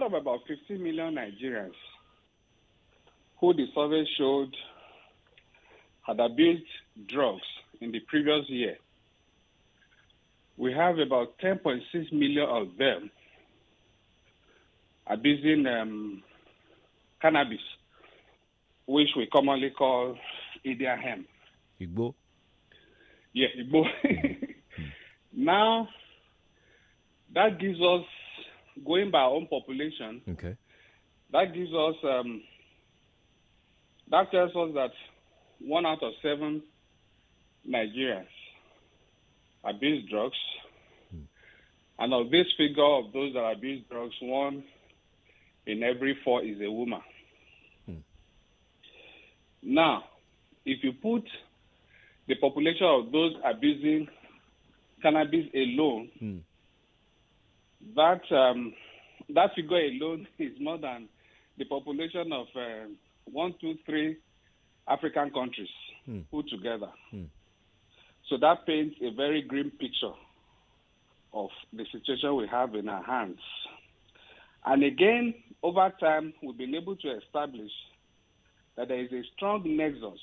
of about 15 million Nigerians who the survey showed had abused drugs in the previous year, we have about 10.6 million of them abusing cannabis, which we commonly call Indian hemp. Igbo? Yeah, Igbo. Now, that gives us, going by our own population, Okay. that gives us, that tells us that 1 out of 7 Nigerians abuse drugs. And of this figure of those that abuse drugs, 1 in every 4 is a woman. Now, if you put the population of those abusing cannabis alone, that figure alone is more than the population of 1, 2, 3 African countries put together. So that paints a very grim picture of the situation we have in our hands. And again, over time, we've been able to establish that there is a strong nexus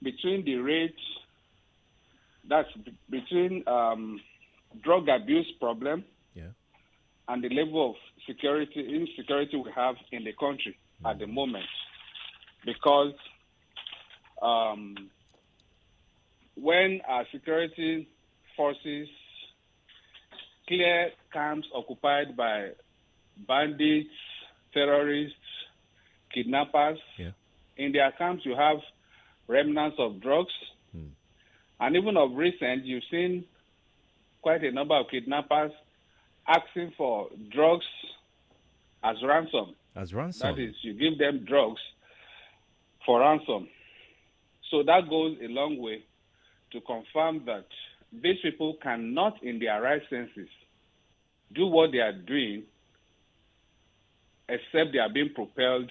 between the rate, that's between drug abuse problem and the level of insecurity we have in the country at the moment. Because when our security forces clear camps occupied by bandits, terrorists, kidnappers, in their camps you have remnants of drugs. And even of recent, you've seen quite a number of kidnappers asking for drugs as ransom. As ransom? That is, you give them drugs for ransom. So that goes a long way to confirm that these people cannot, in their right senses, do what they are doing except they are being propelled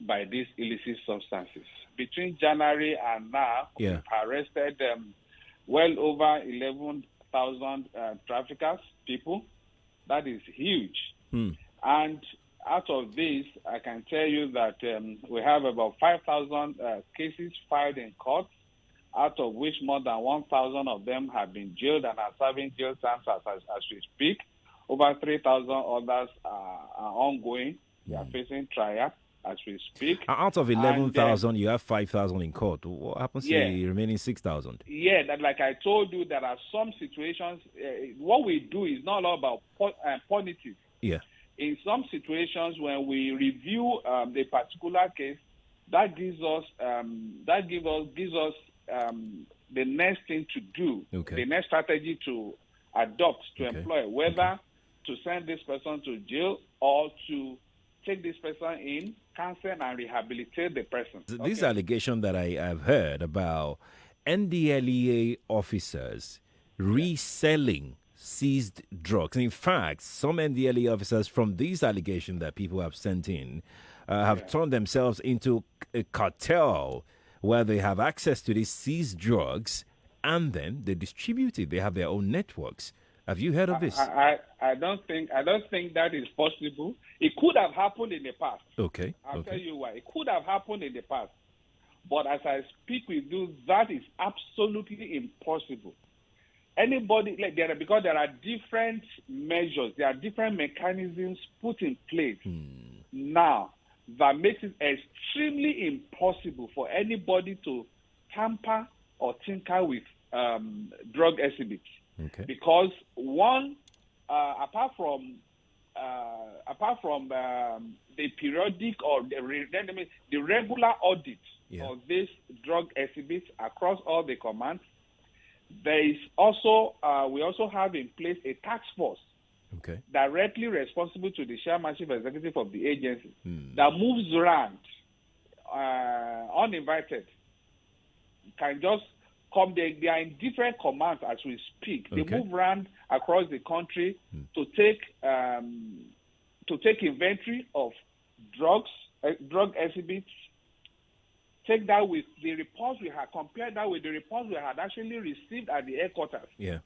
by these illicit substances. Between January and now, we've arrested well over 11,000 traffickers, people. That is huge. And out of this, I can tell you that we have about 5,000 cases filed in court, out of which more than 1,000 of them have been jailed and are serving jail terms as we speak. Over 3,000 others are ongoing. They are facing trial as we speak. Out of 11,000, you have 5,000 in court. What happens to the remaining 6,000? Yeah, that, like I told you, there are some situations. What we do is not all about punitive. Yeah. In some situations, when we review a particular case, that gives us the next thing to do, the next strategy to adopt, to employ, whether to send this person to jail or to take this person in, counsel and rehabilitate the person. This allegation that I have heard about NDLEA officers reselling seized drugs. In fact, some NDLEA officers from these allegations that people have sent in have turned themselves into a cartel where they have access to these seized drugs and then they distribute it. They have their own networks. Have you heard of this? I don't think that is possible. It could have happened in the past. Okay. I'll tell you why. It could have happened in the past. But as I speak with you, that is absolutely impossible. Anybody, because there are different measures, there are different mechanisms put in place now that makes it extremely impossible for anybody to tamper or tinker with drug exhibits. Okay. Because one, apart from the periodic or the regular audit of these drug exhibits across all the commands, there is also we also have in place a task force directly responsible to the chairmanship executive of the agency that moves around uninvited. Can just come. They are in different commands as we speak. They move around across the country to take inventory of drug exhibits. Take that with the reports we had, compare that with the reports we had actually received at the headquarters. Yeah.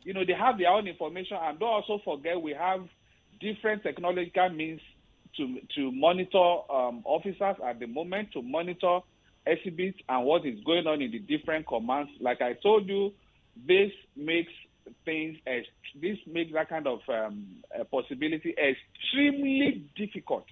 You know, they have their own information, and don't also forget we have different technological means to monitor officers at the moment, to monitor exhibits and what is going on in the different commands. Like I told you, this makes that kind of a possibility extremely difficult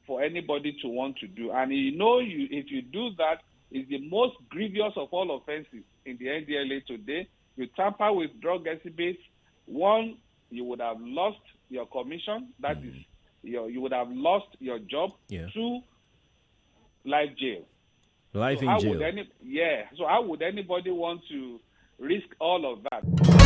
for anybody to want to do. And if you do that, it's the most grievous of all offenses in the NDLEA today. You tamper with drug exhibits. One, you would have lost your commission. That is, you would have lost your job. Yeah. 2, life jail. Life in jail. So how would anybody want to risk all of that?